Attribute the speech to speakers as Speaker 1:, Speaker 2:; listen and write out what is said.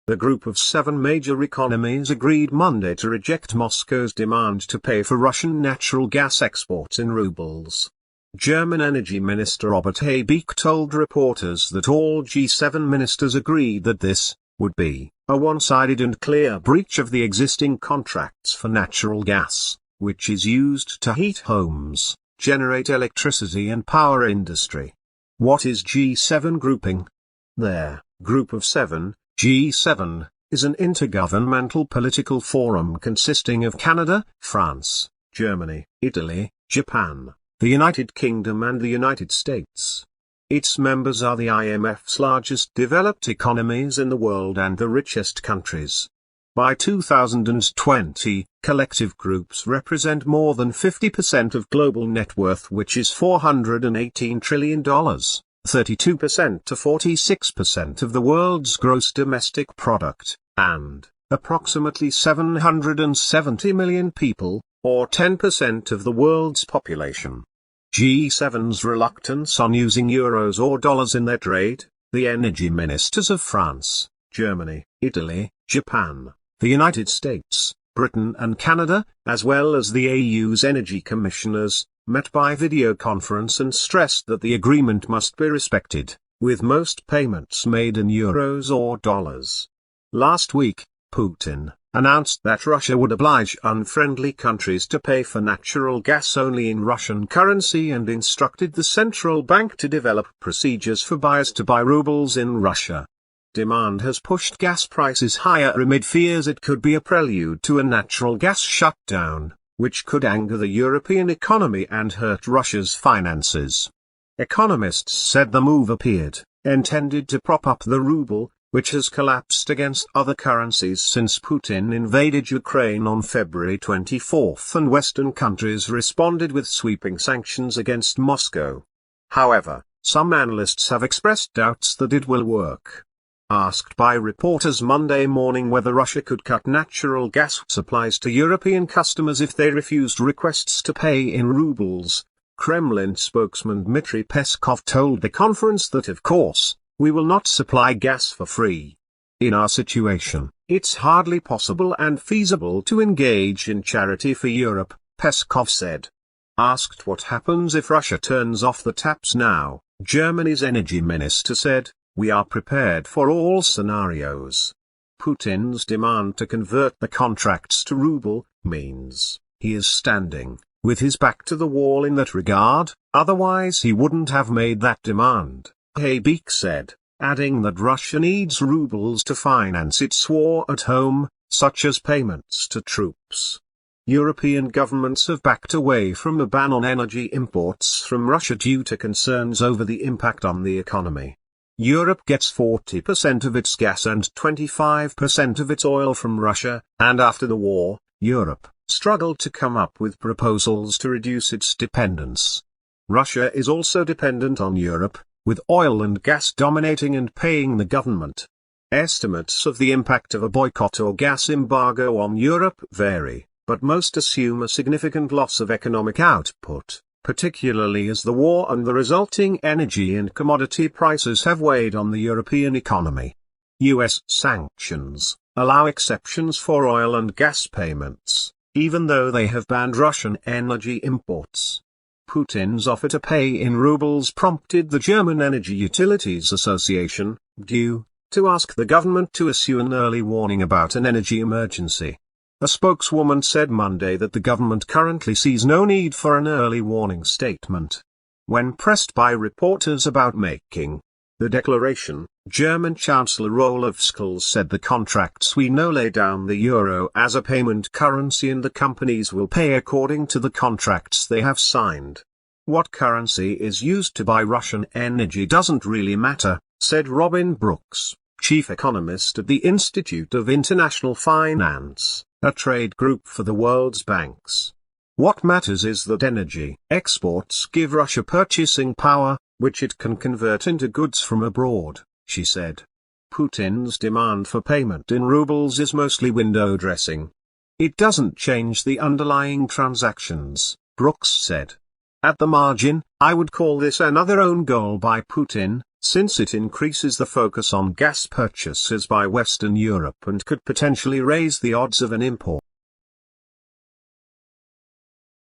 Speaker 1: The group of 7 major economies agreed Monday to reject Moscow's demand to pay for Russian natural gas exports in rubles. German Energy Minister Robert Habeck told reporters that all G7 ministers agreed that this would be a one-sided and clear breach of the existing contracts for natural gas, which is used to heat homes, generate electricity and power industry. What is G7 grouping? Their group of 7, G7, is an intergovernmental political forum consisting of Canada, France, Germany, Italy, Japan, the United Kingdom and the United States. Its members are the IMF's largest developed economies in the world and the richest countries. By 2020, collective groups represent more than 50% of global net worth, which is $418 trillion. 32% to 46% of the world's gross domestic product, and approximately 770 million people, or 10% of the world's population. G7's reluctance on using euros or dollars in their trade. The energy ministers of France, Germany, Italy, Japan, the United States, Britain and Canada, as well as the EU's energy commissioners, met by video conference and stressed that the agreement must be respected, with most payments made in euros or dollars. Last week, Putin announced that Russia would oblige unfriendly countries to pay for natural gas only in Russian currency and instructed the central bank to develop procedures for buyers to buy rubles in Russia. Demand has pushed gas prices higher amid fears it could be a prelude to a natural gas shutdown, which could anger the European economy and hurt Russia's finances. Economists said the move appeared intended to prop up the ruble, which has collapsed against other currencies since Putin invaded Ukraine on February 24 and Western countries responded with sweeping sanctions against Moscow. However, some analysts have expressed doubts that it will work. Asked by reporters Monday morning whether Russia could cut natural gas supplies to European customers if they refused requests to pay in rubles, Kremlin spokesman Dmitry Peskov told the conference that of course, we will not supply gas for free. In our situation, it's hardly possible and feasible to engage in charity for Europe, Peskov said. Asked what happens if Russia turns off the taps now, Germany's energy minister said, "We are prepared for all scenarios." Putin's demand to convert the contracts to ruble means he is standing with his back to the wall in that regard, otherwise he wouldn't have made that demand, Habeck said, adding that Russia needs rubles to finance its war at home, such as payments to troops. European governments have backed away from a ban on energy imports from Russia due to concerns over the impact on the economy. Europe gets 40% of its gas and 25% of its oil from Russia, and after the war, Europe struggled to come up with proposals to reduce its dependence. Russia is also dependent on Europe, with oil and gas dominating and paying the government. Estimates of the impact of a boycott or gas embargo on Europe vary, but most assume a significant loss of economic output, particularly as the war and the resulting energy and commodity prices have weighed on the European economy. U.S. sanctions allow exceptions for oil and gas payments, even though they have banned Russian energy imports. Putin's offer to pay in rubles prompted the German Energy Utilities Association, GU, to ask the government to issue an early warning about an energy emergency. A spokeswoman said Monday that the government currently sees no need for an early warning statement. When pressed by reporters about making the declaration, German Chancellor Olaf Scholz said the contracts we know lay down the euro as a payment currency and the companies will pay according to the contracts they have signed. What currency is used to buy Russian energy doesn't really matter, said Robin Brooks, chief economist at the Institute of International Finance, a trade group for the world's banks. What matters is that energy exports give Russia purchasing power, which it can convert into goods from abroad, she said. Putin's demand for payment in rubles is mostly window dressing. It doesn't change the underlying transactions, Brooks said. At the margin, I would call this another own goal by Putin, since it increases the focus on gas purchases by Western Europe and could potentially raise the odds of an import.